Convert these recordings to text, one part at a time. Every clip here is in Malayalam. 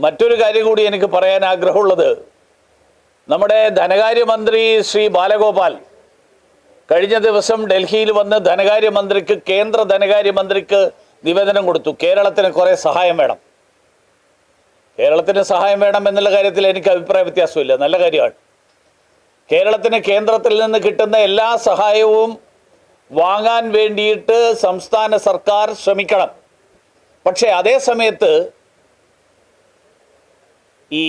മറ്റൊരു കാര്യം കൂടി എനിക്ക് പറയാൻ ആഗ്രഹമുള്ളത്, നമ്മുടെ ധനകാര്യമന്ത്രി ശ്രീ ബാലഗോപാൽ കഴിഞ്ഞ ദിവസം ഡൽഹിയിൽ വന്ന് ധനകാര്യമന്ത്രിക്ക്, കേന്ദ്ര ധനകാര്യമന്ത്രിക്ക് നിവേദനം കൊടുത്തു. കേരളത്തിന് കുറേ സഹായം വേണം. കേരളത്തിന് സഹായം വേണം എന്നുള്ള കാര്യത്തിൽ എനിക്ക് അഭിപ്രായ വ്യത്യാസമില്ല, നല്ല കാര്യമാണ്. കേരളത്തിന് കേന്ദ്രത്തിൽ നിന്ന് കിട്ടുന്ന എല്ലാ സഹായവും വാങ്ങാൻ വേണ്ടിയിട്ട് സംസ്ഥാന സർക്കാർ ശ്രമിക്കണം. പക്ഷേ അതേ സമയത്ത് ഈ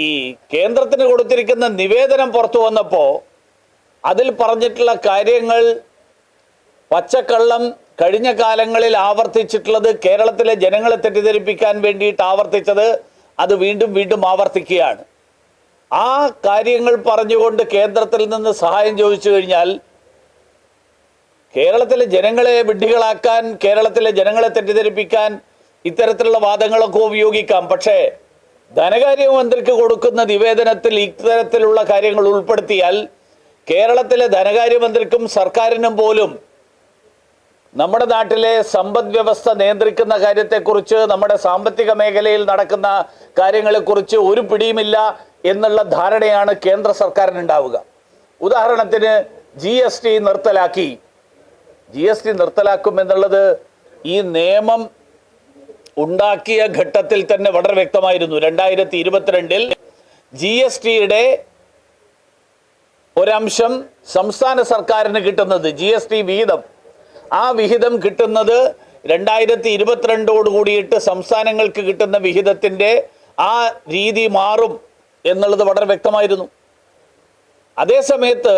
കേന്ദ്രത്തിന് കൊടുത്തിരിക്കുന്ന നിവേദനം പുറത്തു വന്നപ്പോൾ അതിൽ പറഞ്ഞിട്ടുള്ള കാര്യങ്ങൾ പച്ചക്കള്ളം കഴിഞ്ഞ കാലങ്ങളിൽ ആവർത്തിച്ചിട്ടുള്ളത്, കേരളത്തിലെ ജനങ്ങളെ തെറ്റിദ്ധരിപ്പിക്കാൻ വേണ്ടിയിട്ട് ആവർത്തിച്ചത്, അത് വീണ്ടും വീണ്ടും ആവർത്തിക്കുകയാണ്. ആ കാര്യങ്ങൾ പറഞ്ഞുകൊണ്ട് കേന്ദ്രത്തിൽ നിന്ന് സഹായം ചോദിച്ചു കഴിഞ്ഞാൽ കേരളത്തിലെ ജനങ്ങളെ വിഡ്ഢികളാക്കാൻ, കേരളത്തിലെ ജനങ്ങളെ തെറ്റിദ്ധരിപ്പിക്കാൻ ഇത്തരത്തിലുള്ള വാദങ്ങളൊക്കെ ഉപയോഗിക്കാം. പക്ഷേ ധനകാര്യമന്ത്രിക്ക് കൊടുക്കുന്ന നിവേദനത്തിൽ ഇത്തരത്തിലുള്ള കാര്യങ്ങൾ ഉൾപ്പെടുത്തിയാൽ കേരളത്തിലെ ധനകാര്യമന്ത്രിക്കും സർക്കാരിനും പോലും നമ്മുടെ നാട്ടിലെ സമ്പദ് വ്യവസ്ഥ നിയന്ത്രിക്കുന്ന കാര്യത്തെക്കുറിച്ച്, നമ്മുടെ സാമ്പത്തിക മേഖലയിൽ നടക്കുന്ന കാര്യങ്ങളെക്കുറിച്ച് ഒരു പിടിയുമില്ല എന്നുള്ള ധാരണയാണ് കേന്ദ്ര സർക്കാരിനുണ്ടാവുക. ഉദാഹരണത്തിന് GST നിർത്തലാക്കി. GST നിർത്തലാക്കും എന്നുള്ളത് ഈ നിയമം ഉണ്ടാക്കിയ ഘട്ടത്തിൽ തന്നെ വളരെ വ്യക്തമായിരുന്നു. 2022 GSTയുടെ ഒരംശം സംസ്ഥാന സർക്കാരിന് കിട്ടുന്നത്, GST വിഹിതം, ആ വിഹിതം കിട്ടുന്നത് 2022 കൂടിയിട്ട് സംസ്ഥാനങ്ങൾക്ക് കിട്ടുന്ന വിഹിതത്തിൻ്റെ ആ രീതി മാറും എന്നുള്ളത് വളരെ വ്യക്തമായിരുന്നു. അതേസമയത്ത്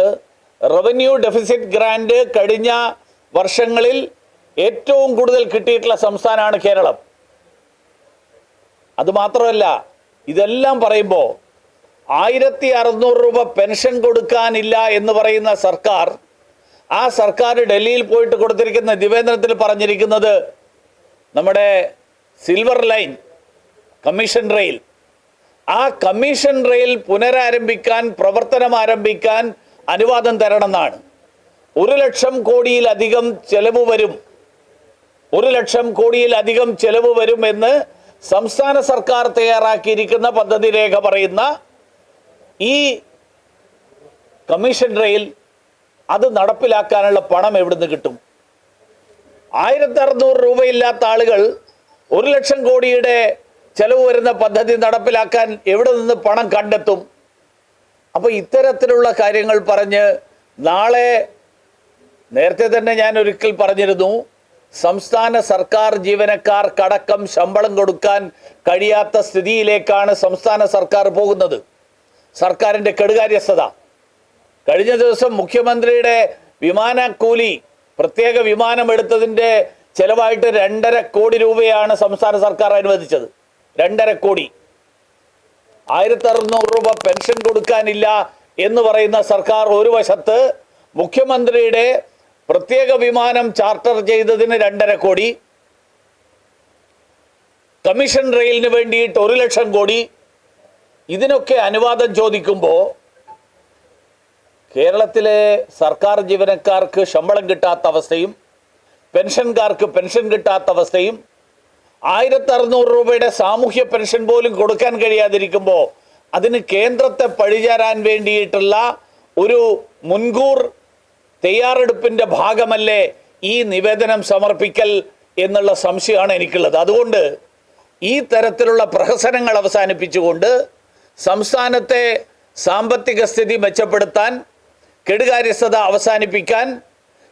റവന്യൂ ഡെഫിസിറ്റ് ഗ്രാൻഡ് കഴിഞ്ഞ വർഷങ്ങളിൽ ഏറ്റവും കൂടുതൽ കിട്ടിയിട്ടുള്ള സംസ്ഥാനമാണ് കേരളം. അതുമാത്രമല്ല, ഇതെല്ലാം പറയുമ്പോൾ 1600 രൂപ പെൻഷൻ കൊടുക്കാനില്ല എന്ന് പറയുന്ന സർക്കാർ, ആ സർക്കാർ ഡൽഹിയിൽ പോയിട്ട് കൊടുത്തിരിക്കുന്ന നിവേദനത്തിൽ പറഞ്ഞിരിക്കുന്നത് നമ്മുടെ സിൽവർ ലൈൻ കമ്മീഷൻ റെയിൽ, ആ കമ്മീഷൻ റെയിൽ പുനരാരംഭിക്കാൻ, പ്രവർത്തനം ആരംഭിക്കാൻ അനുവാദം തരണമെന്നാണ്. 1,00,000 കോടിയിലധികം ചെലവ് വരും, 1,00,000 കോടിയിലധികം ചെലവ് വരും എന്ന് സംസ്ഥാന സർക്കാർ തയ്യാറാക്കിയിരിക്കുന്ന പദ്ധതി രേഖ പറയുന്ന ഈ കമ്മീഷൻ റെയിൽ, അത് നടപ്പിലാക്കാനുള്ള പണം എവിടുന്ന് കിട്ടും? 1600 രൂപയില്ലാത്ത ആളുകൾ 1,00,000 കോടിയുടെ ചെലവ് വരുന്ന പദ്ധതി നടപ്പിലാക്കാൻ എവിടെ നിന്ന് പണം കണ്ടെത്തും? അപ്പോൾ ഇത്തരത്തിലുള്ള കാര്യങ്ങൾ പറഞ്ഞ് നാളെ, നേരത്തെ തന്നെ ഞാൻ ഒരിക്കൽ പറഞ്ഞിരുന്നു, സംസ്ഥാന സർക്കാർ ജീവനക്കാർക്കടക്കം ശമ്പളം കൊടുക്കാൻ കഴിയാത്ത സ്ഥിതിയിലേക്കാണ് സംസ്ഥാന സർക്കാർ പോകുന്നത്. സർക്കാരിൻ്റെ കെടുകാര്യസ്ഥത. കഴിഞ്ഞ ദിവസം മുഖ്യമന്ത്രിയുടെ വിമാനക്കൂലി, പ്രത്യേക വിമാനം എടുത്തതിൻ്റെ ചെലവായിട്ട് 2.5 കോടി രൂപയാണ് സംസ്ഥാന സർക്കാർ അനുവദിച്ചത്. 2.5 കോടി. 1600 രൂപ പെൻഷൻ കൊടുക്കാനില്ല എന്ന് പറയുന്ന സർക്കാർ ഒരു വശത്ത്, മുഖ്യമന്ത്രിയുടെ പ്രത്യേക വിമാനം ചാർട്ടർ ചെയ്തതിന് 2.5 കോടി, കമ്മീഷൻ റെയിലിന് വേണ്ടിയിട്ട് 1,00,000 കോടി, ഇതിനൊക്കെ അനുവാദം ചോദിക്കുമ്പോൾ കേരളത്തിലെ സർക്കാർ ജീവനക്കാർക്ക് ശമ്പളം കിട്ടാത്ത അവസ്ഥയും പെൻഷൻകാർക്ക് പെൻഷൻ കിട്ടാത്ത അവസ്ഥയും 1600 രൂപയുടെ സാമൂഹ്യ പെൻഷൻ പോലും കൊടുക്കാൻ കഴിയാതിരിക്കുമ്പോൾ അതിന് കേന്ദ്രത്തെ പഴിചാരാൻ വേണ്ടിയിട്ടുള്ള ഒരു മുൻകൂർ തയ്യാറെടുപ്പിൻ്റെ ഭാഗമല്ലേ ഈ നിവേദനം സമർപ്പിക്കൽ എന്നുള്ള സംശയമാണ് എനിക്കുള്ളത്. അതുകൊണ്ട് ഈ തരത്തിലുള്ള പ്രഹസനങ്ങൾ അവസാനിപ്പിച്ചുകൊണ്ട് സംസ്ഥാനത്തെ സാമ്പത്തിക സ്ഥിതി മെച്ചപ്പെടുത്താൻ, കെടുകാര്യസ്ഥത അവസാനിപ്പിക്കാൻ,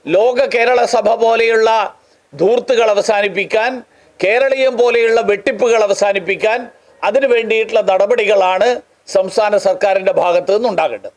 ലോക കേരള സഭ പോലെയുള്ള ധൂർത്തുകൾ അവസാനിപ്പിക്കാൻ, കേരളീയം പോലെയുള്ള വെട്ടിപ്പുകൾ അവസാനിപ്പിക്കാൻ, അതിനു വേണ്ടിയിട്ടുള്ള നടപടികളാണ് സംസ്ഥാന സർക്കാരിൻ്റെ ഭാഗത്തു നിന്നുണ്ടാകേണ്ടത്.